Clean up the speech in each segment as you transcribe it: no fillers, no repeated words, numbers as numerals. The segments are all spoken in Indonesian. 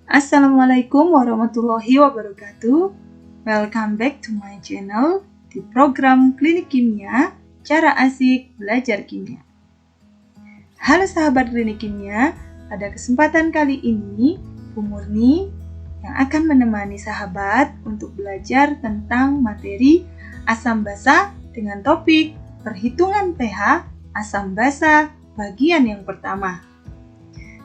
Assalamualaikum warahmatullahi wabarakatuh. Welcome back to my channel di program Klinik Kimia, cara asik belajar kimia. Halo sahabat Klinik Kimia, pada kesempatan kali ini Bu Murni yang akan menemani sahabat untuk belajar tentang materi asam basa dengan topik perhitungan pH asam basa bagian yang pertama.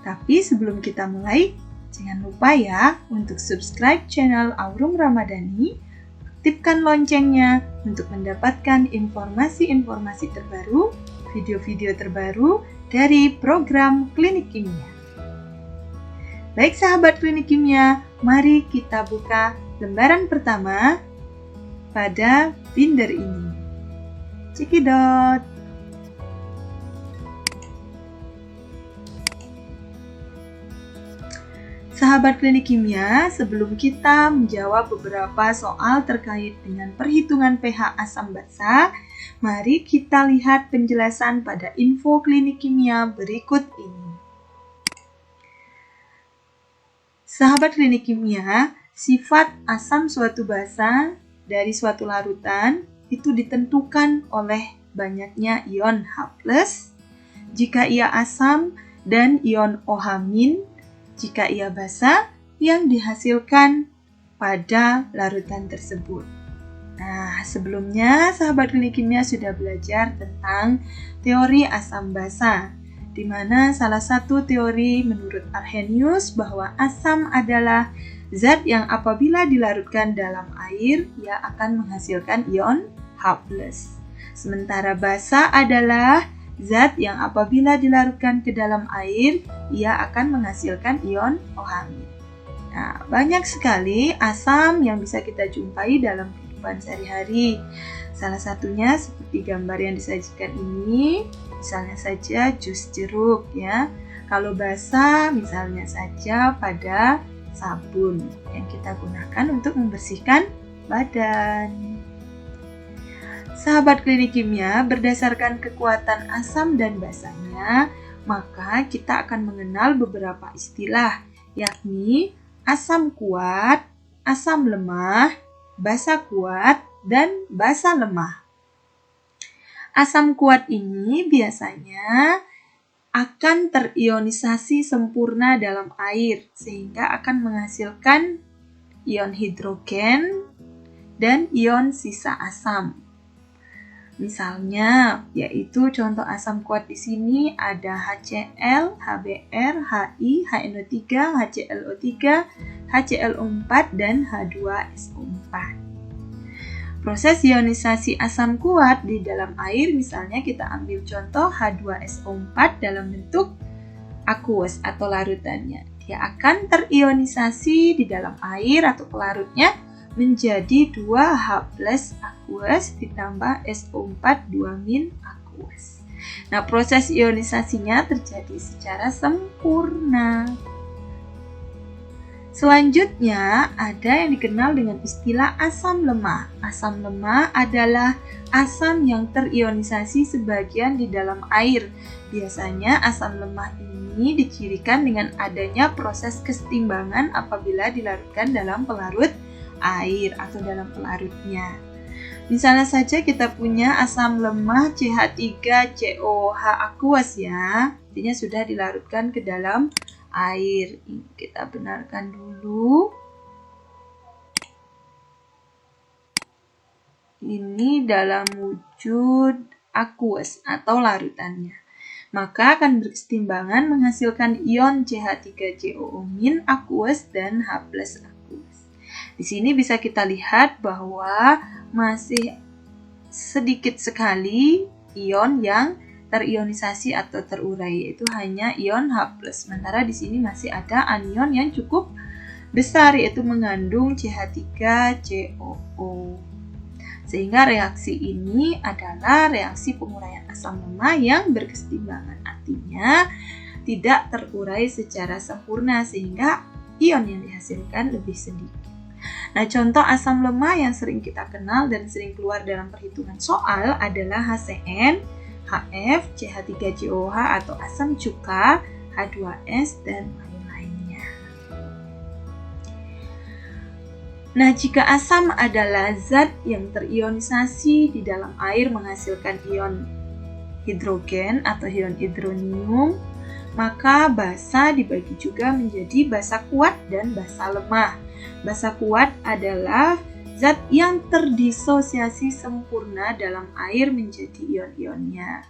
Tapi sebelum kita mulai, jangan lupa ya untuk subscribe channel Aurum Ramadhani, aktifkan loncengnya untuk mendapatkan informasi-informasi terbaru, video-video terbaru dari program Klinik Kimia. Baik sahabat Klinik Kimia, mari kita buka lembaran pertama pada binder ini. Cekidot. Sahabat Klinik Kimia, sebelum kita menjawab beberapa soal terkait dengan perhitungan pH asam basa, mari kita lihat penjelasan pada info Klinik Kimia berikut ini. Sahabat Klinik Kimia, sifat asam suatu basa dari suatu larutan itu ditentukan oleh banyaknya ion H+, jika ia asam, dan ion OH- jika ia basa, yang dihasilkan pada larutan tersebut. Nah, sebelumnya sahabat Klinik Kimia sudah belajar tentang teori asam basa, di mana salah satu teori menurut Arrhenius bahwa asam adalah zat yang apabila dilarutkan dalam air, ia akan menghasilkan ion H+. Sementara basa adalah zat yang apabila dilarutkan ke dalam air, ia akan menghasilkan ion OH-. Nah, banyak sekali asam yang bisa kita jumpai dalam kehidupan sehari-hari. Salah satunya seperti gambar yang disajikan ini, misalnya saja jus jeruk ya. Kalau basa, misalnya saja pada sabun yang kita gunakan untuk membersihkan badan. Sahabat Klinik Kimia, berdasarkan kekuatan asam dan basanya, maka kita akan mengenal beberapa istilah, yakni asam kuat, asam lemah, basa kuat, dan basa lemah. Asam kuat ini biasanya akan terionisasi sempurna dalam air, sehingga akan menghasilkan ion hidrogen dan ion sisa asam. Misalnya, yaitu contoh asam kuat di sini ada HCl, HBr, Hi, HNO3, HClO3, HClO4, dan H2SO4. Proses ionisasi asam kuat di dalam air, misalnya kita ambil contoh H2SO4 dalam bentuk aqueous atau larutannya. Dia akan terionisasi di dalam air atau pelarutnya menjadi 2H+ aqueous ditambah SO4 2- aqueous. Nah, proses ionisasinya terjadi secara sempurna. Selanjutnya, ada yang dikenal dengan istilah asam lemah. Asam lemah adalah asam yang terionisasi sebagian di dalam air. Biasanya asam lemah ini dicirikan dengan adanya proses kesetimbangan apabila dilarutkan dalam pelarut air atau dalam pelarutnya. Misalnya saja kita punya asam lemah CH3COH aqueous ya. Artinya sudah dilarutkan ke dalam air. Kita benarkan dulu. Ini dalam wujud aqueous atau larutannya. Maka akan berkesetimbangan menghasilkan ion CH3COO- aqueous dan H+ aqueous. Di sini bisa kita lihat bahwa masih sedikit sekali ion yang terionisasi atau terurai, yaitu hanya ion H+. Sementara di sini masih ada anion yang cukup besar, yaitu mengandung CH3COO. Sehingga reaksi ini adalah reaksi penguraian asam lemah yang berkesetimbangan. Artinya tidak terurai secara sempurna sehingga ion yang dihasilkan lebih sedikit. Nah, contoh asam lemah yang sering kita kenal dan sering keluar dalam perhitungan soal adalah HCN, HF, CH3COH atau asam cuka, H2S, dan lain-lainnya. Nah, jika asam adalah zat yang terionisasi di dalam air menghasilkan ion hidrogen atau ion hidronium, maka basa dibagi juga menjadi basa kuat dan basa lemah. Basa kuat adalah zat yang terdisosiasi sempurna dalam air menjadi ion-ionnya.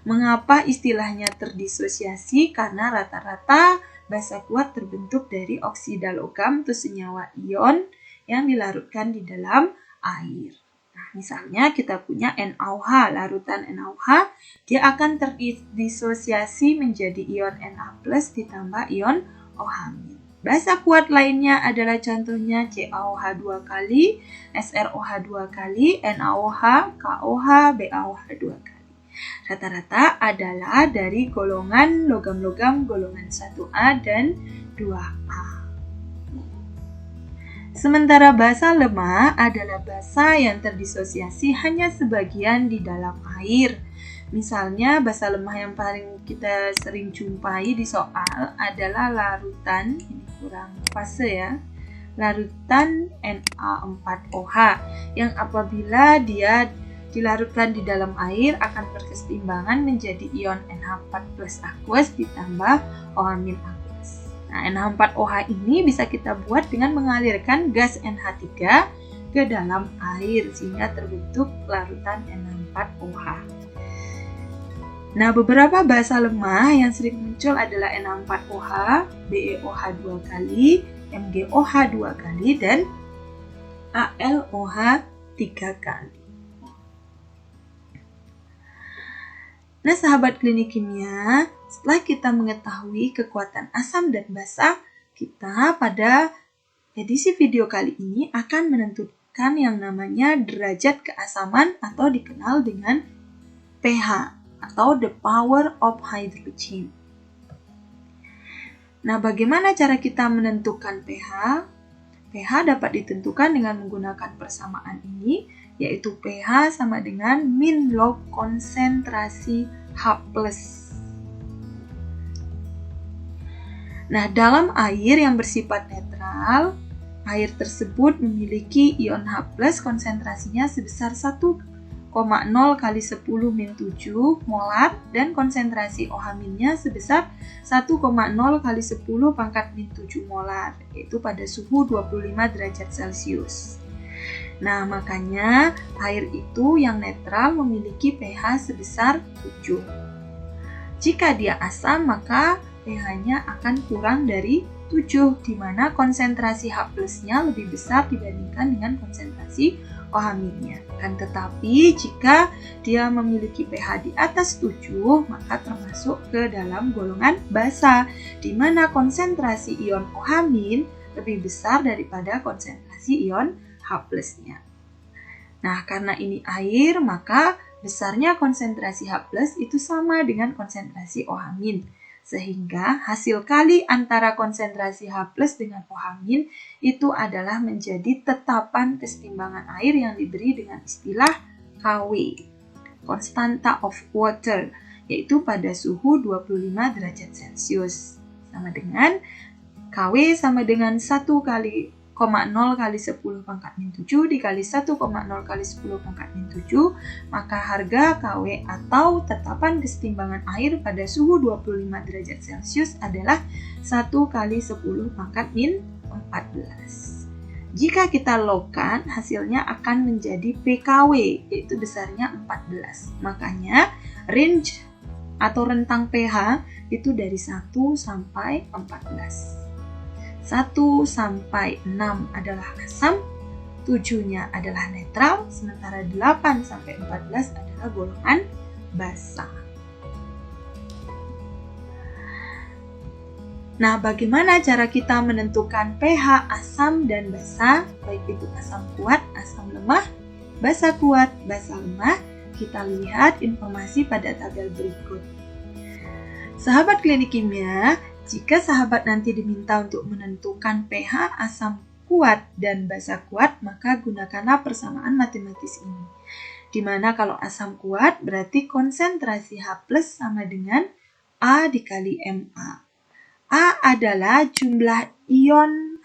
Mengapa istilahnya terdisosiasi? Karena rata-rata basa kuat terbentuk dari oksida logam atau senyawa ion yang dilarutkan di dalam air. Nah, misalnya kita punya NaOH, larutan NaOH, dia akan terdisosiasi menjadi ion Na+ ditambah ion OH-. Basa kuat lainnya adalah contohnya CaOH 2 kali, SrOH 2 kali, NaOH, KOH, BaOH 2 kali. Rata-rata adalah dari golongan logam-logam golongan 1A dan 2A. Sementara basa lemah adalah basa yang terdisosiasi hanya sebagian di dalam air. Misalnya basa lemah yang paling kita sering jumpai di soal adalah larutan, ini kurang fase ya, larutan Na4OH yang apabila dia dilarutkan di dalam air akan berkeseimbangan menjadi ion NH4+ aqueous ditambah OH- aqueous. Nah, NH4OH ini bisa kita buat dengan mengalirkan gas NH3 ke dalam air sehingga terbentuk larutan NH4OH. Nah, beberapa basa lemah yang sering muncul adalah Na4OH, BeOH 2 kali, MgOH 2 kali, dan AlOH 3 kali. Nah, sahabat klinik kimia, setelah kita mengetahui kekuatan asam dan basa, kita pada edisi video kali ini akan menentukan yang namanya derajat keasaman atau dikenal dengan pH atau the power of hydrogen. Nah, bagaimana cara kita menentukan pH? pH dapat ditentukan dengan menggunakan persamaan ini, yaitu pH sama dengan min log konsentrasi H+. Nah, dalam air yang bersifat netral, air tersebut memiliki ion H+ konsentrasinya sebesar 1,0 kali 10 min 7 molar dan konsentrasi OH-nya sebesar 1,0 kali 10 pangkat min 7 molar, yaitu pada suhu 25 derajat Celcius. Nah, makanya air itu yang netral memiliki pH sebesar 7. Jika dia asam, maka pH-nya akan kurang dari 7, di mana konsentrasi H+-nya lebih besar dibandingkan dengan konsentrasi OH-nya. Kan tetapi jika dia memiliki pH di atas 7, maka termasuk ke dalam golongan basa, di mana konsentrasi ion OH- lebih besar daripada konsentrasi ion H+-nya. Nah, karena ini air, maka besarnya konsentrasi H+ itu sama dengan konsentrasi OH-, sehingga hasil kali antara konsentrasi H+ dengan OH- itu adalah menjadi tetapan keseimbangan air yang diberi dengan istilah KW, Constanta of Water, yaitu pada suhu 25 derajat Celcius. Sama dengan KW sama dengan 1,0 kali 10 pangkat min 7 dikali 1,0 kali 10 pangkat min 7, maka harga KW atau tetapan keseimbangan air pada suhu 25 derajat Celcius adalah 1 kali 10 pangkat min 14. Jika kita logkan, hasilnya akan menjadi PKW, yaitu besarnya 14. Makanya range atau rentang pH itu dari 1 sampai 14. 1 sampai 6 adalah asam, 7-nya adalah netral, sementara 8 sampai 14 adalah golongan basa. Nah, bagaimana cara kita menentukan pH asam dan basa, baik itu asam kuat, asam lemah, basa kuat, basa lemah? Kita lihat informasi pada tabel berikut. Sahabat klinik kimia, jika sahabat nanti diminta untuk menentukan pH asam kuat dan basa kuat, maka gunakanlah persamaan matematis ini. Di mana kalau asam kuat berarti konsentrasi H+ sama dengan A dikali Ma. A adalah jumlah ion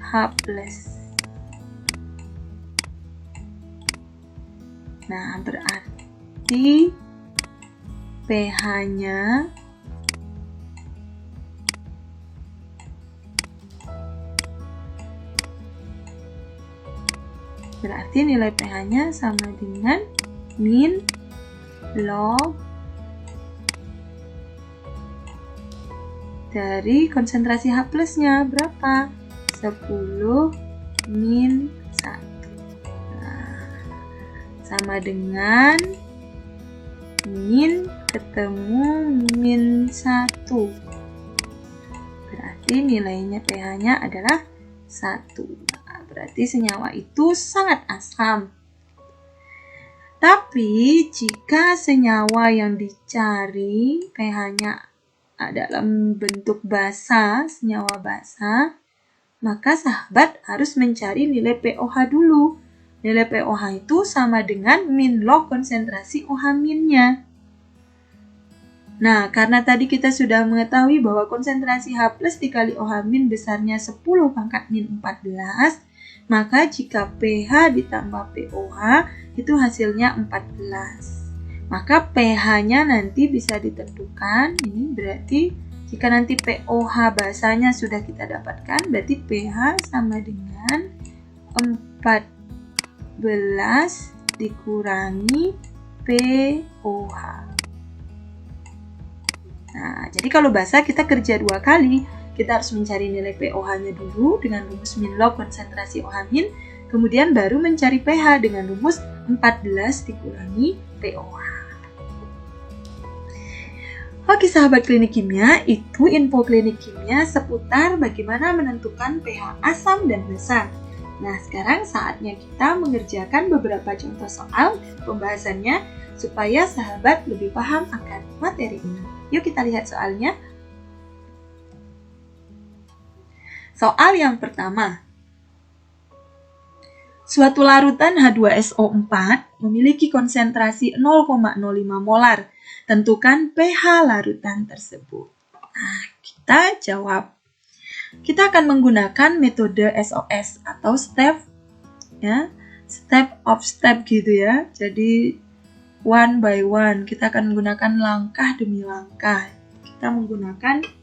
H+. Nah, berarti pH-nya nilai pH-nya sama dengan min log dari konsentrasi H+-nya berapa? 10 min 1. Nah, sama dengan min ketemu min 1. Berarti nilainya pH-nya adalah 1. Berarti senyawa itu sangat asam. Tapi jika senyawa yang dicari pH-nya dalam bentuk basa, senyawa basa, maka sahabat harus mencari nilai pOH dulu. Nilai pOH itu sama dengan min log konsentrasi OH-nya. Nah, karena tadi kita sudah mengetahui bahwa konsentrasi H+ dikali OH- besarnya 10 pangkat min 14, maka jika pH ditambah pOH itu hasilnya 14. Maka pH-nya nanti bisa ditentukan. Ini berarti jika nanti pOH basanya sudah kita dapatkan, berarti pH sama dengan 14 dikurangi pOH. Nah, jadi kalau basa kita kerja 2 kali. Kita harus mencari nilai pOH-nya dulu dengan rumus min log konsentrasi OH min, kemudian baru mencari pH dengan rumus 14 dikurangi pOH. Oke sahabat klinik kimia, itu info klinik kimia seputar bagaimana menentukan pH asam dan basa. Nah, sekarang saatnya kita mengerjakan beberapa contoh soal dan pembahasannya supaya sahabat lebih paham akan materi ini. Yuk kita lihat soalnya. Soal yang pertama. Suatu larutan H2SO4 memiliki konsentrasi 0,05 molar. Tentukan pH larutan tersebut. Nah, kita jawab. Kita akan menggunakan metode SOS atau step of step gitu ya. Jadi one by one, kita akan menggunakan langkah demi langkah. Kita menggunakan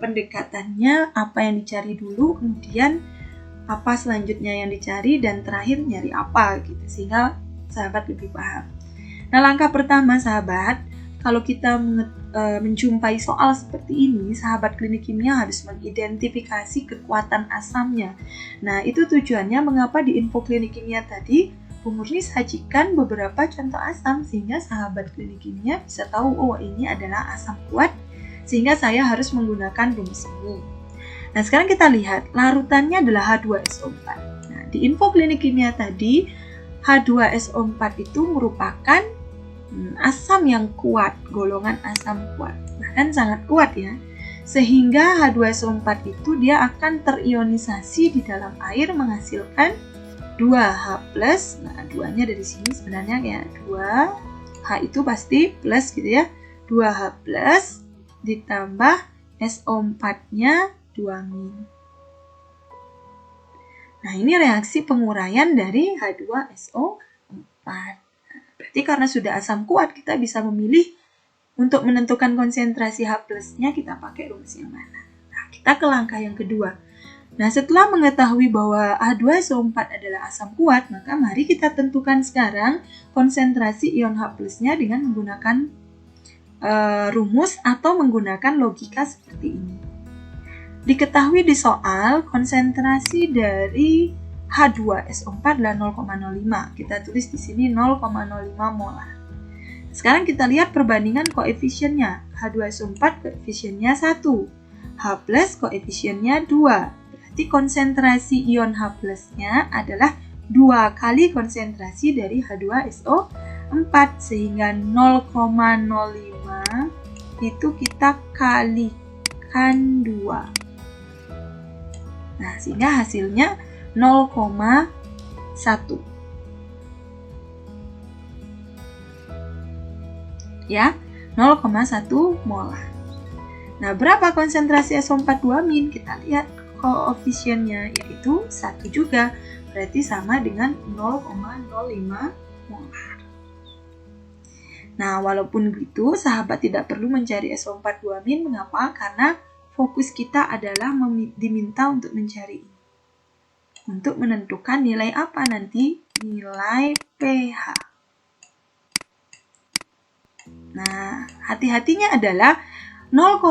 pendekatannya, apa yang dicari dulu, kemudian apa selanjutnya yang dicari, dan terakhir nyari apa gitu, sehingga sahabat lebih paham. Nah, langkah pertama sahabat, kalau kita menjumpai soal seperti ini, sahabat klinik kimia harus mengidentifikasi kekuatan asamnya. Nah, itu tujuannya mengapa di info klinik kimia tadi Bu Murni sajikan beberapa contoh asam, sehingga sahabat klinik kimia bisa tahu, oh ini adalah asam kuat, sehingga saya harus menggunakan rumus ini. Nah, sekarang kita lihat, larutannya adalah H2SO4. Nah, di info klinik kimia tadi, H2SO4 itu merupakan asam yang kuat, golongan asam kuat, bahkan sangat kuat ya. Sehingga H2SO4 itu dia akan terionisasi di dalam air menghasilkan 2H+. Nah, 2-nya dari sini sebenarnya ya 2, H itu pasti plus gitu ya. 2H+ ditambah SO4-nya 2-. Nah, ini reaksi penguraian dari H2SO4. Berarti karena sudah asam kuat, kita bisa memilih untuk menentukan konsentrasi H+-nya kita pakai rumus yang mana. Nah, kita ke langkah yang kedua. Nah, setelah mengetahui bahwa H2SO4 adalah asam kuat, maka mari kita tentukan sekarang konsentrasi ion H+-nya dengan menggunakan rumus atau menggunakan logika seperti ini. Diketahui di soal konsentrasi dari H2SO4 adalah 0,05. Kita tulis di sini 0,05 molar. Sekarang kita lihat perbandingan koefisiennya. H2SO4 koefisiennya 1, H+ koefisiennya 2. Berarti konsentrasi ion H+-nya adalah 2 kali konsentrasi dari H2SO4, sehingga 0,05 itu kita kalikan 2. Nah, sehingga hasilnya 0,1. Ya, 0,1 molar. Nah, berapa konsentrasi SO4 2-. Kita lihat koefisiennya, yaitu 1 juga. Berarti sama dengan 0,05 molar. Nah, walaupun begitu, sahabat tidak perlu mencari SO4 2-. Mengapa? Karena fokus kita adalah diminta untuk mencari ini. Untuk menentukan nilai apa nanti? Nilai pH. Nah, hati-hatinya adalah 0,05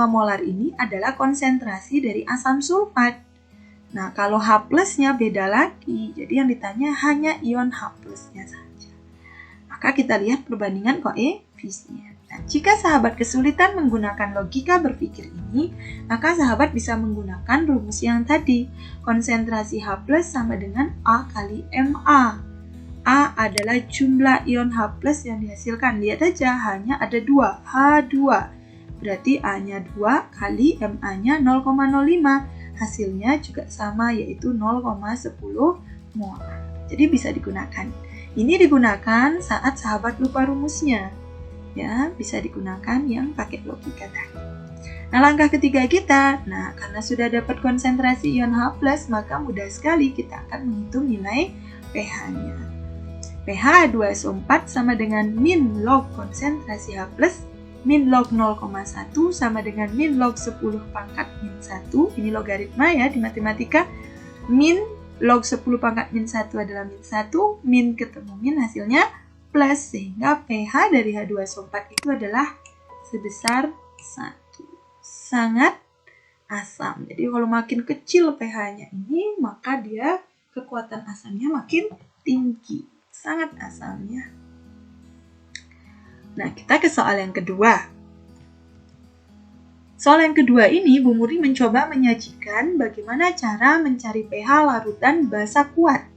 molar ini adalah konsentrasi dari asam sulfat. Nah, kalau H+-nya beda lagi. Jadi yang ditanya hanya ion H+-nya saja. Maka kita lihat perbandingan koefisien. Nah, jika sahabat kesulitan menggunakan logika berpikir ini, maka sahabat bisa menggunakan rumus yang tadi. Konsentrasi H+ sama dengan A kali MA. A adalah jumlah ion H+ yang dihasilkan. Lihat aja, hanya ada 2, H2. Berarti A-nya 2 kali MA-nya 0,05. Hasilnya juga sama, yaitu 0,10 molar. Jadi bisa digunakan. Ini digunakan saat sahabat lupa rumusnya. Ya, bisa digunakan yang pakai logika tadi. Nah, langkah ketiga kita, karena sudah dapat konsentrasi ion H+, maka mudah sekali kita akan menghitung nilai pH-nya. pH 2SO4 sama dengan min log konsentrasi H+, min log 0,1 sama dengan min log 10 pangkat min 1. Ini logaritma ya di matematika. Min log 10 pangkat min 1 adalah min 1, min ketemu min hasilnya plus, sehingga pH dari H2SO4 itu adalah sebesar 1. Sangat asam. Jadi kalau makin kecil pH-nya ini, maka dia kekuatan asamnya makin tinggi. Sangat asamnya. Nah, kita ke soal yang kedua. Soal yang kedua ini, Bu Muri mencoba menyajikan bagaimana cara mencari pH larutan basa kuat.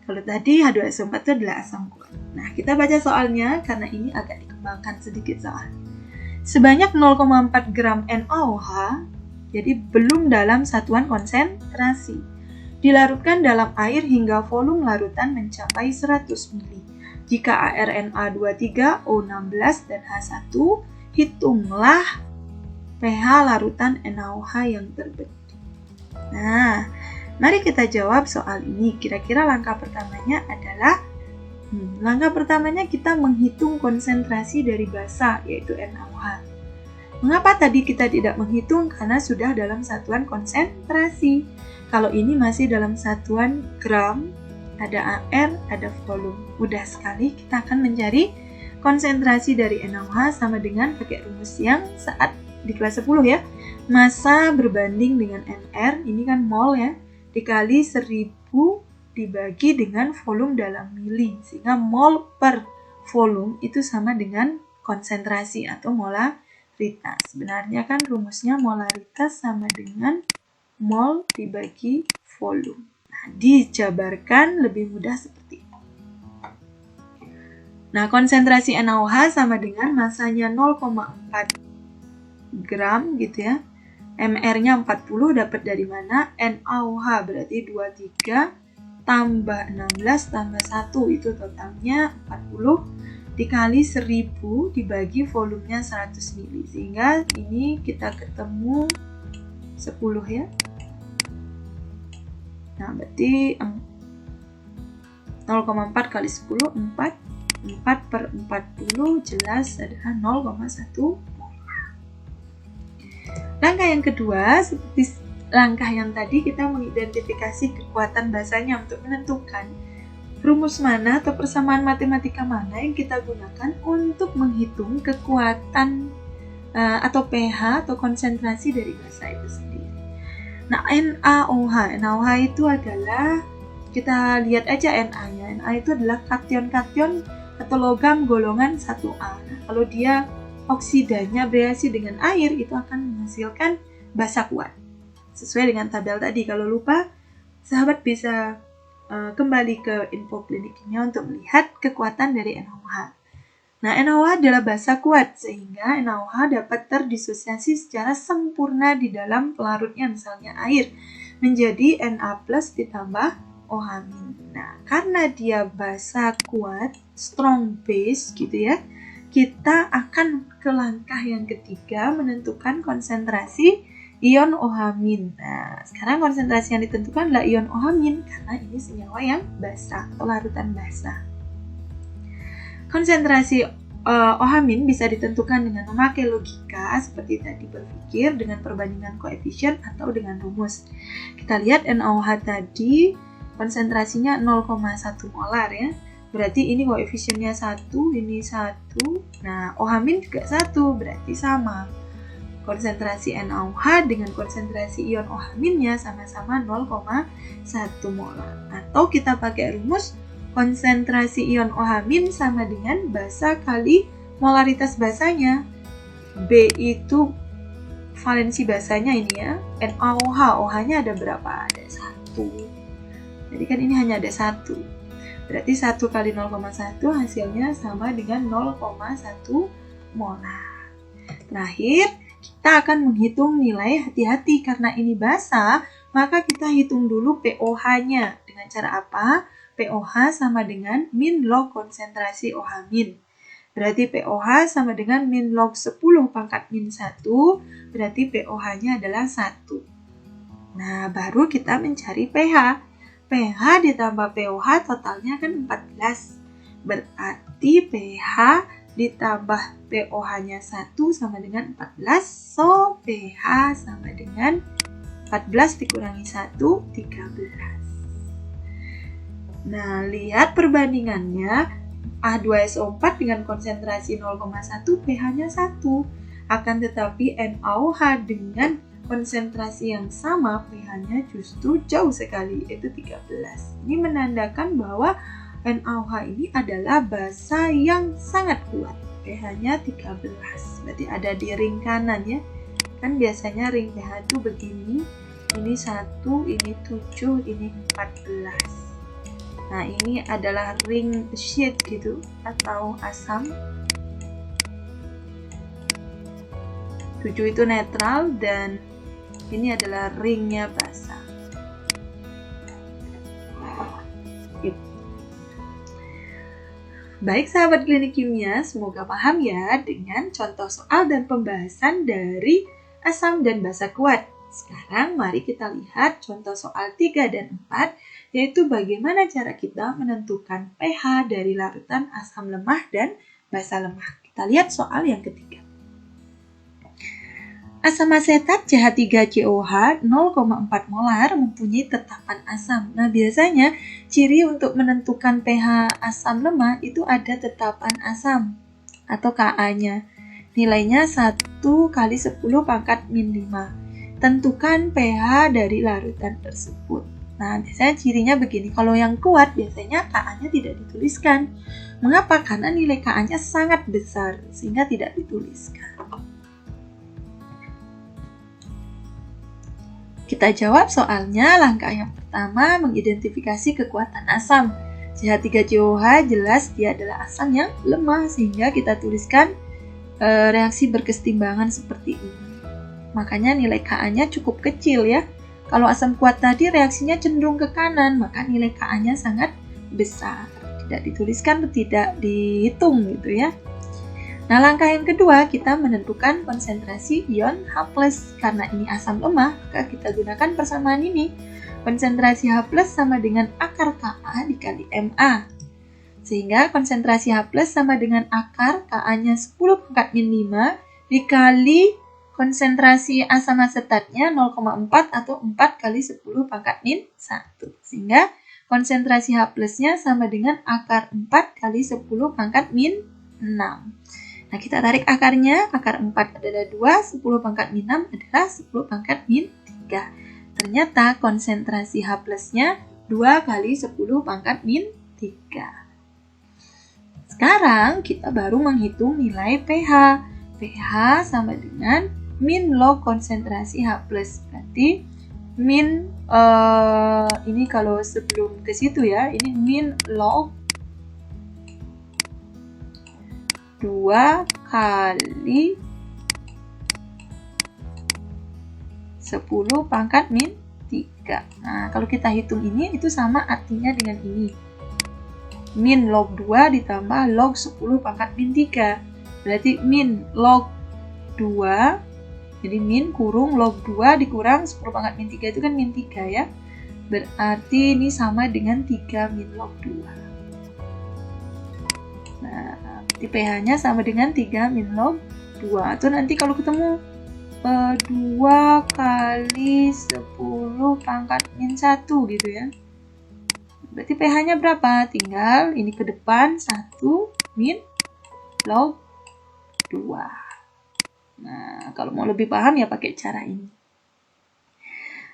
Kalau tadi H2SO4 itu adalah asam kuat. Nah, kita baca soalnya karena ini agak dikembangkan sedikit soal. Sebanyak 0,4 gram NaOH, jadi belum dalam satuan konsentrasi. Dilarutkan dalam air hingga volume larutan mencapai 100 ml. Jika ArNA23O16 dan H1, hitunglah pH larutan NaOH yang terbentuk. Nah, mari kita jawab soal ini. Kira-kira langkah pertamanya adalah langkah pertamanya kita menghitung konsentrasi dari basa, yaitu NaOH. Mengapa tadi kita tidak menghitung? Karena sudah dalam satuan konsentrasi. Kalau ini masih dalam satuan gram, ada AR, ada volume. Mudah sekali kita akan mencari konsentrasi dari NaOH sama dengan pakai rumus yang saat di kelas 10 ya. Massa berbanding dengan NR, ini kan mol ya, dikali 1000 dibagi dengan volume dalam mili. Sehingga mol per volume itu sama dengan konsentrasi atau molaritas. Sebenarnya kan rumusnya molaritas sama dengan mol dibagi volume. Nah, dijabarkan lebih mudah seperti itu. Nah, konsentrasi NaOH sama dengan masanya 0,4 gram gitu ya. MR-nya 40 dapat dari mana? NaOH berarti 23 tambah 16 tambah 1 itu totalnya 40 dikali 1000 dibagi volumenya 100 ml. Sehingga ini kita ketemu 10 ya. Nah, berarti 0,4 kali 10, 4 per 40 jelas adalah 0,1 mol. Langkah yang kedua, seperti langkah yang tadi, kita mengidentifikasi kekuatan basanya untuk menentukan rumus mana atau persamaan matematika mana yang kita gunakan untuk menghitung kekuatan atau pH atau konsentrasi dari basa itu sendiri. Nah, NaOH itu adalah, kita lihat aja Na-nya. Na itu adalah kation-kation atau logam golongan 1A. Nah, kalau dia oksidanya bereaksi dengan air, itu akan menghasilkan basa kuat. Sesuai dengan tabel tadi. Kalau lupa, sahabat bisa kembali ke info klinik kimia untuk melihat kekuatan dari NaOH. Nah, NaOH adalah basa kuat, sehingga NaOH dapat terdisosiasi secara sempurna di dalam pelarutnya, misalnya air, menjadi Na+ ditambah OH-. Nah, karena dia basa kuat, strong base gitu ya, kita akan ke langkah yang ketiga, menentukan konsentrasi ion OH-. Nah, sekarang konsentrasi yang ditentukan adalah ion OH- karena ini senyawa yang basa atau larutan basa. Konsentrasi OH- bisa ditentukan dengan memakai logika seperti tadi berpikir dengan perbandingan koefisien atau dengan rumus. Kita lihat NaOH tadi konsentrasinya 0,1 molar ya. Berarti ini koefisiennya 1, ini 1. Nah, OH- juga 1, berarti sama. Konsentrasi NaOH dengan konsentrasi ion OH-nya sama-sama 0,1 molar. Atau kita pakai rumus konsentrasi ion OH- sama dengan basa kali molaritas basanya. B itu valensi basanya ini ya. NaOH, OH-nya ada berapa? Ada 1. Jadi kan ini hanya ada 1. Berarti 1 kali 0,1 hasilnya sama dengan 0,1 molar. Terakhir, kita akan menghitung nilai, hati-hati karena ini basa, maka kita hitung dulu pOH-nya. Dengan cara apa? pOH sama dengan min log konsentrasi OH-. Berarti pOH sama dengan min log 10 pangkat min 1, berarti pOH-nya adalah 1. Nah, baru kita mencari pH. pH ditambah pOH totalnya kan 14. Berarti pH ditambah pOH-nya 1 sama dengan 14. So, pH sama dengan 14 dikurangi 1, 13. Nah, lihat perbandingannya. H2SO4 dengan konsentrasi 0,1 pH-nya 1. Akan tetapi NaOH dengan konsentrasi yang sama pH-nya justru jauh sekali, yaitu 13. Ini menandakan bahwa NaOH ini adalah basa yang sangat kuat. pH-nya 13. Berarti ada di ring kanan ya. Kan biasanya ring pH itu begini. Ini 1, ini 7, ini 14. Nah, ini adalah ring acid gitu atau asam. 7 itu netral dan ini adalah ringnya basa. Baik sahabat klinik kimia, semoga paham ya dengan contoh soal dan pembahasan dari asam dan basa kuat. Sekarang mari kita lihat contoh soal 3 dan 4, yaitu bagaimana cara kita menentukan pH dari larutan asam lemah dan basa lemah. Kita lihat soal yang ketiga. Asam asetat CH3COH 0,4 molar mempunyai tetapan asam. Nah, biasanya ciri untuk menentukan pH asam lemah itu ada tetapan asam atau Ka-nya. Nilainya 1 kali 10 pangkat min 5. Tentukan pH dari larutan tersebut. Nah, biasanya cirinya begini. Kalau yang kuat, biasanya Ka-nya tidak dituliskan. Mengapa? Karena nilai Ka-nya sangat besar, sehingga tidak dituliskan. Kita jawab soalnya. Langkah yang pertama, mengidentifikasi kekuatan asam. CH3COH jelas dia adalah asam yang lemah, sehingga kita tuliskan reaksi berkesetimbangan seperti ini. Makanya nilai Ka-nya cukup kecil ya. Kalau asam kuat tadi reaksinya cenderung ke kanan, maka nilai Ka-nya sangat besar. Tidak dituliskan atau tidak dihitung gitu ya. Nah, langkah yang kedua, kita menentukan konsentrasi ion H+. Karena ini asam lemah, maka kita gunakan persamaan ini. Konsentrasi H+ sama dengan akar Ka dikali Ma. Sehingga konsentrasi H+ sama dengan akar Ka-nya 10 pangkat min 5 dikali konsentrasi asam asetatnya 0,4 atau 4 kali 10 pangkat min 1. Sehingga konsentrasi H+-nya sama dengan akar 4 kali 10 pangkat min 6. Nah, kita tarik akarnya. Akar 4 adalah 2, 10 pangkat min 6 adalah 10 pangkat min 3. Ternyata konsentrasi H+-nya 2 kali 10 pangkat min 3. Sekarang kita baru menghitung nilai pH. pH sama dengan min log konsentrasi H+. Berarti min, ini kalau sebelum ke situ ya, ini min log 2 kali 10 pangkat min 3. Nah, kalau kita hitung ini, itu sama artinya dengan ini. Min log 2 ditambah log 10 pangkat min 3. Berarti min log 2, jadi min kurung log 2 dikurang 10 pangkat min 3 itu kan min 3 ya. Berarti ini sama dengan 3 min log 2. Nah, pH-nya sama dengan 3 min log 2. Atau nanti kalau ketemu 2 kali 10 pangkat min 1 gitu ya. Berarti pH-nya berapa? Tinggal ini ke depan 1 min log 2. Nah, kalau mau lebih paham ya pakai cara ini.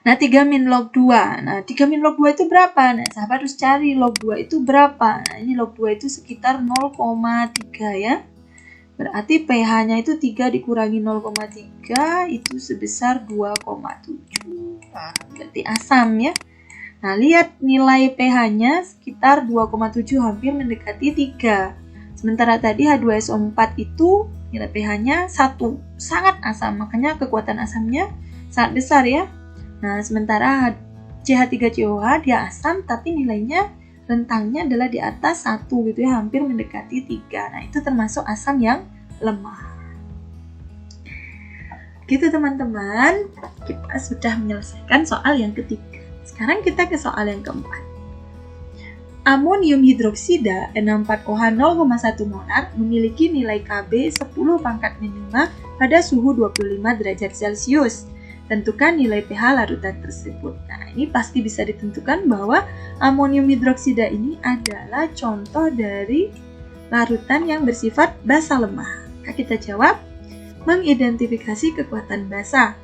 Nah, 3 min log 2. Nah, 3 min log 2 itu berapa? Nah, sahabat harus cari log 2 itu berapa. Nah, ini log 2 itu sekitar 0,3 ya. Berarti pH-nya itu 3 dikurangi 0,3 itu sebesar 2,7. Nah, berarti asam ya. Nah, lihat nilai pH-nya sekitar 2,7, hampir mendekati 3. Sementara tadi H2SO4 itu nilai pH-nya 1, sangat asam. Makanya kekuatan asamnya sangat besar ya. Nah, sementara CH3COH dia asam tapi nilainya rentangnya adalah di atas 1 gitu ya, hampir mendekati 3. Nah, itu termasuk asam yang lemah. Gitu teman-teman, kita sudah menyelesaikan soal yang ketiga. Sekarang kita ke soal yang keempat. Amonium hidroksida N4OH 0,1 molar memiliki nilai Kb 10 pangkat min 5 pada suhu 25 derajat Celcius. Tentukan nilai pH larutan tersebut. Nah, ini pasti bisa ditentukan bahwa amonium hidroksida ini adalah contoh dari larutan yang bersifat basa lemah. Maka kita jawab, mengidentifikasi kekuatan basa.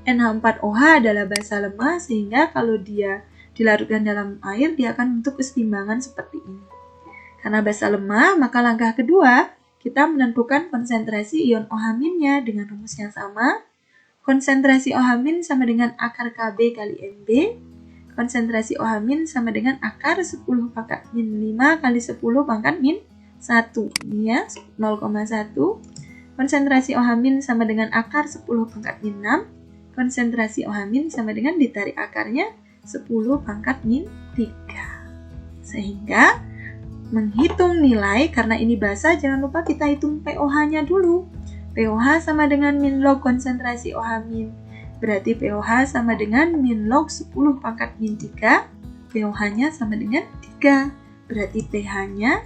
NH4OH adalah basa lemah sehingga kalau dia dilarutkan dalam air, dia akan membentuk kesetimbangan seperti ini. Karena basa lemah, maka langkah kedua, kita menentukan konsentrasi ion OH- dengan rumus yang sama. Konsentrasi OH- sama dengan akar Kb kali Mb. Konsentrasi OH- sama dengan akar 10 pangkat min 5 kali 10 pangkat min 1. Ini ya, 0,1. Konsentrasi OH- sama dengan akar 10 pangkat min 6. Konsentrasi OH- sama dengan ditarik akarnya 10 pangkat min 3. Sehingga menghitung nilai, karena ini basa, jangan lupa kita hitung pOH-nya dulu. pOH sama dengan min log konsentrasi OH-. Berarti pOH sama dengan min log 10 pangkat min 3. pOH-nya sama dengan 3. Berarti pH-nya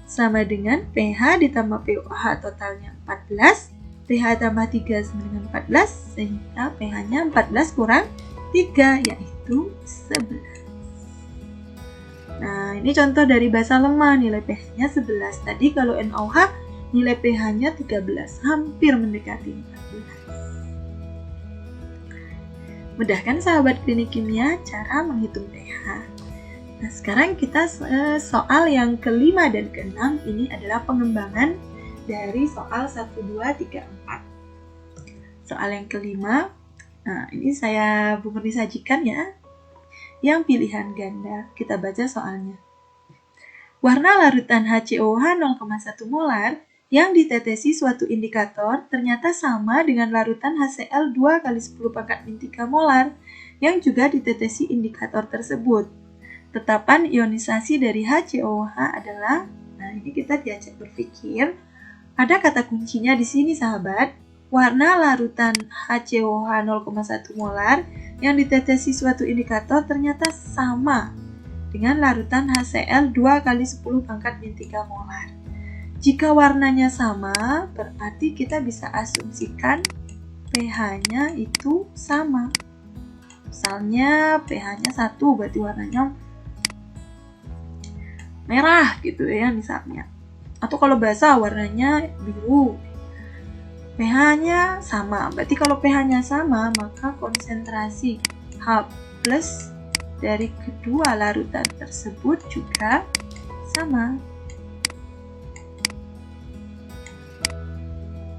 sama dengan pH ditambah pOH totalnya 14. pH tambah 3 sama dengan 14. Sehingga pH-nya 14 kurang 3, yaitu 11. Nah, ini contoh dari basa lemah, nilai pH-nya 11. Tadi kalau NaOH, nilai pH-nya 13, hampir mendekati 14. Mudah kan sahabat klinik kimia cara menghitung pH? Nah, sekarang kita soal yang kelima dan keenam, ini adalah pengembangan dari soal 1, 2, 3, 4. Soal yang kelima, nah ini saya Bu Murni sajikan ya. Yang pilihan ganda, kita baca soalnya. Warna larutan HCOH 0,1 molar yang ditetesi suatu indikator ternyata sama dengan larutan HCl 2 kali 10 pangkat min 3 molar yang juga ditetesi indikator tersebut. Tetapan ionisasi dari HCOH adalah, nah ini kita diajak berpikir, ada kata kuncinya di sini sahabat. Warna larutan HCOH 0,1 molar yang ditetesi suatu indikator ternyata sama dengan larutan HCl 2 kali 10 pangkat min 3 molar. Jika warnanya sama, berarti kita bisa asumsikan pH-nya itu sama. Misalnya pH-nya 1, berarti warnanya merah gitu ya misalnya. Atau kalau basa warnanya biru. pH-nya sama. Berarti kalau pH-nya sama, maka konsentrasi H+ dari kedua larutan tersebut juga sama.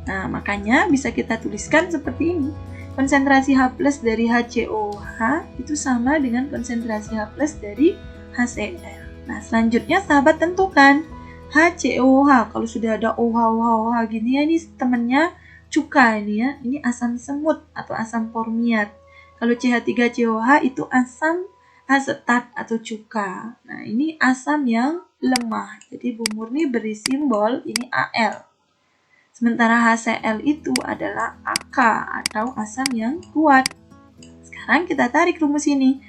Nah, makanya bisa kita tuliskan seperti ini. Konsentrasi H+ dari HCOH itu sama dengan konsentrasi H+ dari HCl. Nah, selanjutnya sahabat tentukan HCOH. Kalau sudah ada OH gini ya, ini temennya cuka ini ya, ini asam semut atau asam formiat. Kalau CH3COH itu asam asetat atau cuka. Nah, ini asam yang lemah. Jadi Bu Murni beri simbol ini Al. Sementara HCl itu adalah AK atau asam yang kuat. Sekarang kita tarik rumus ini.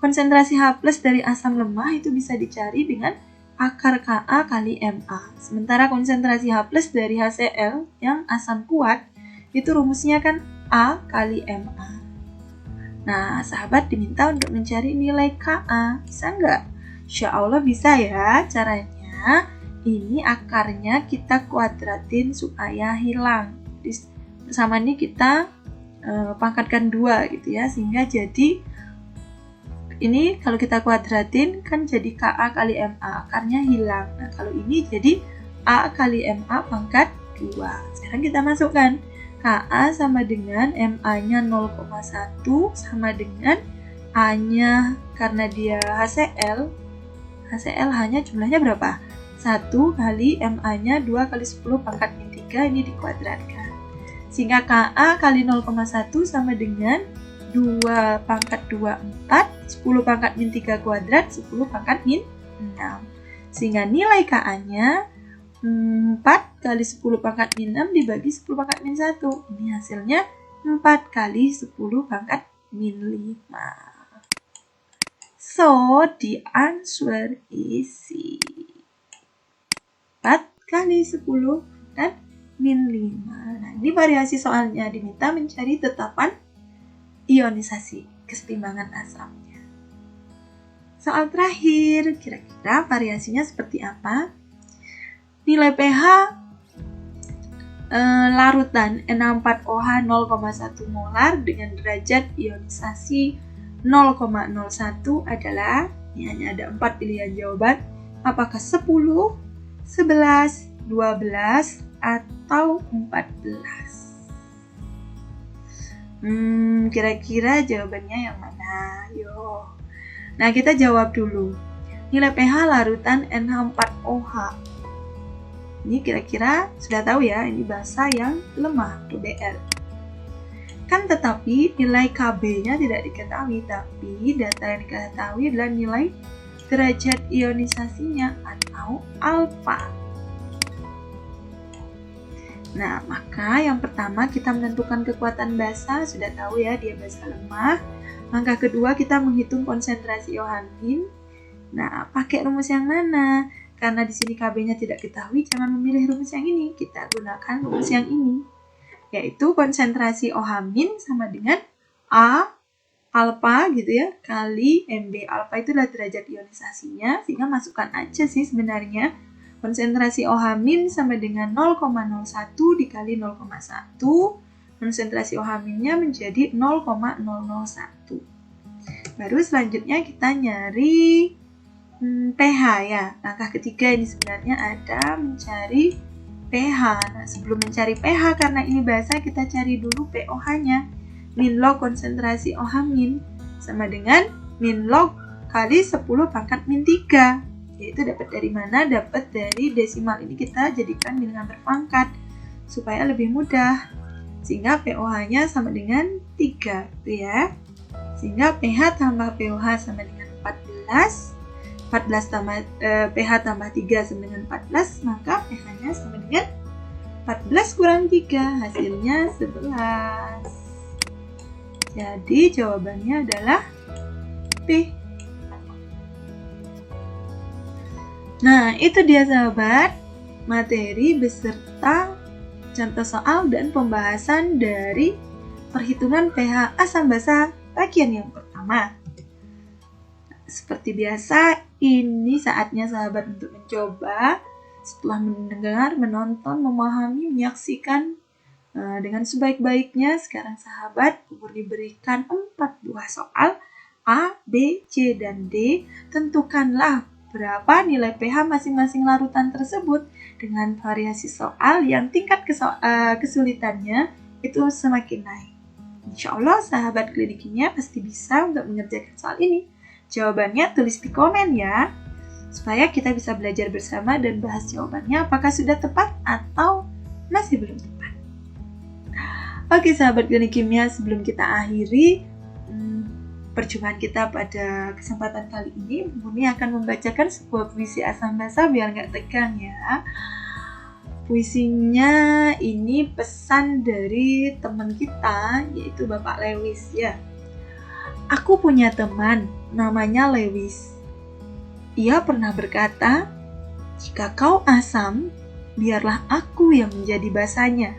Konsentrasi H+ dari asam lemah itu bisa dicari dengan akar Ka kali Ma. Sementara konsentrasi H+ dari HCl yang asam kuat, itu rumusnya kan A kali Ma. Nah, sahabat diminta untuk mencari nilai Ka. Bisa nggak? Insya Allah bisa ya. Caranya, ini akarnya kita kuadratin supaya hilang. Sama ini kita pangkatkan 2 gitu ya, sehingga jadi ini kalau kita kuadratin kan jadi Ka kali Ma, akarnya hilang. Nah, kalau ini jadi A kali Ma pangkat 2. Sekarang kita masukkan Ka sama dengan Ma-nya 0,1 sama dengan A-nya, karena dia HCl hanya jumlahnya berapa? 1 kali Ma-nya 2 kali 10 pangkat min 3, ini dikuadratkan. Sehingga Ka kali 0,1 sama dengan 2 pangkat 2, 4, 10 pangkat min 3 kuadrat, 10 pangkat min 6. Sehingga nilai Ka-nya 4 kali 10 pangkat min 6 dibagi 10 pangkat min 1. Ini hasilnya 4 kali 10 pangkat min 5. So, the answer is C. 4 kali 10 dan min 5. Nah, ini variasi soalnya, diminta mencari tetapan ionisasi kesetimbangan asamnya. Soal terakhir, kira-kira variasinya seperti apa? nilai pH larutan Na4OH 0,1 molar dengan derajat ionisasi 0,01 adalah, ini hanya ada 4 pilihan jawaban, apakah 10, 11, 12, atau 14? Kira-kira jawabannya yang mana? Yo. Nah, kita jawab dulu. Nilai pH larutan NH4OH. Ini kira-kira sudah tahu ya, ini basa yang lemah, KBr. Kan tetapi nilai Kb-nya tidak diketahui, tapi data yang diketahui adalah nilai derajat ionisasinya atau alfa. Nah, maka yang pertama kita menentukan kekuatan basa, sudah tahu ya dia basa lemah. Langkah kedua kita menghitung konsentrasi OH-. Nah, pakai rumus yang mana? Karena di sini Kb-nya tidak diketahui, jangan memilih rumus yang ini. Kita gunakan rumus yang ini, yaitu konsentrasi OH- sama dengan A alfa gitu ya, kali Mb. Alfa itu adalah derajat ionisasinya, sehingga masukkan aja sih sebenarnya. Konsentrasi OH- sama dengan 0,01 dikali 0,1. Konsentrasi OH-nya menjadi 0,001. Baru selanjutnya kita nyari pH ya. Langkah ketiga ini sebenarnya ada mencari pH. Nah, sebelum mencari pH, karena ini basa, kita cari dulu pOH-nya. Min log konsentrasi OH- sama dengan min log kali 10 pangkat min 3. Yaitu dapat dari mana? Dapat dari desimal ini kita jadikan bilangan berpangkat supaya lebih mudah. Sehingga pOH-nya sama dengan 3 gitu ya. Sehingga pH tambah pOH sama dengan 14. 14 tambah pH tambah 3 sama dengan 14, maka pH-nya sama dengan 14 kurang 3, hasilnya 11. Jadi jawabannya adalah B. Nah, itu dia sahabat, materi beserta contoh soal dan pembahasan dari perhitungan pH asam basa bagian yang pertama. Seperti biasa, ini saatnya sahabat untuk mencoba. Setelah mendengar, menonton, memahami, menyaksikan dengan sebaik-baiknya, sekarang sahabat diberikan 4 buah soal A, B, C, dan D. Tentukanlah berapa nilai pH masing-masing larutan tersebut dengan variasi soal yang tingkat kesulitannya itu semakin naik. Insya Allah sahabat klinik kimia pasti bisa untuk mengerjakan soal ini. Jawabannya tulis di komen ya, supaya kita bisa belajar bersama dan bahas jawabannya apakah sudah tepat atau masih belum tepat. Oke sahabat klinik kimia, sebelum kita akhiri perjumpaan kita pada kesempatan kali ini, Bumi akan membacakan sebuah puisi asam basa biar nggak tegang ya. Puisinya ini pesan dari teman kita, yaitu Bapak Lewis ya. Aku punya teman, namanya Lewis. Ia pernah berkata, jika kau asam, biarlah aku yang menjadi basanya.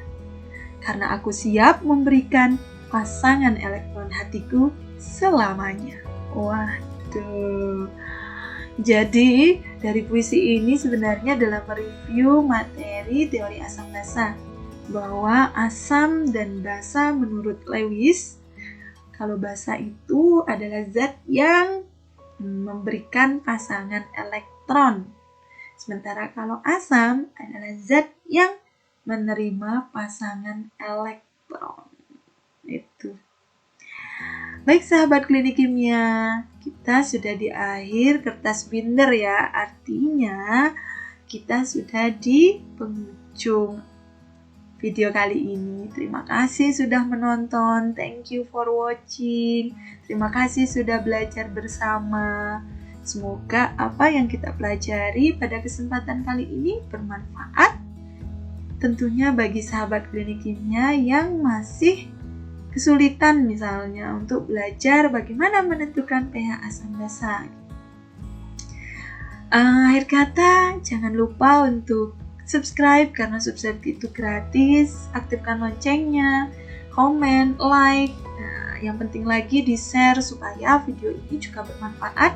Karena aku siap memberikan pasangan elektron hatiku selamanya. Waduh. Jadi, dari puisi ini sebenarnya dalam mereview materi teori asam basa. Bahwa asam dan basa menurut Lewis, kalau basa itu adalah zat yang memberikan pasangan elektron. Sementara kalau asam adalah zat yang menerima pasangan elektron. Itu. Baik sahabat klinik kimia, kita sudah di akhir kertas binder ya. Artinya kita sudah di penghujung video kali ini. Terima kasih sudah menonton. Thank you for watching. Terima kasih sudah belajar bersama. Semoga apa yang kita pelajari pada kesempatan kali ini bermanfaat. Tentunya bagi sahabat klinik kimia yang masih kesulitan misalnya untuk belajar bagaimana menentukan pH asam basa. Akhir kata, jangan lupa untuk subscribe karena subscribe itu gratis, aktifkan loncengnya, komen, like. Nah, yang penting lagi di-share supaya video ini juga bermanfaat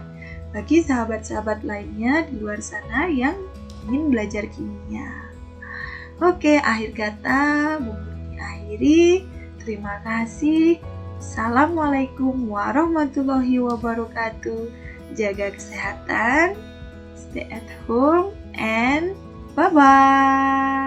bagi sahabat-sahabat lainnya di luar sana yang ingin belajar kimia. Oke, akhir kata Bu Murni akhiri. Terima kasih. Assalamualaikum warahmatullahi wabarakatuh. Jaga kesehatan, stay at home, and bye-bye.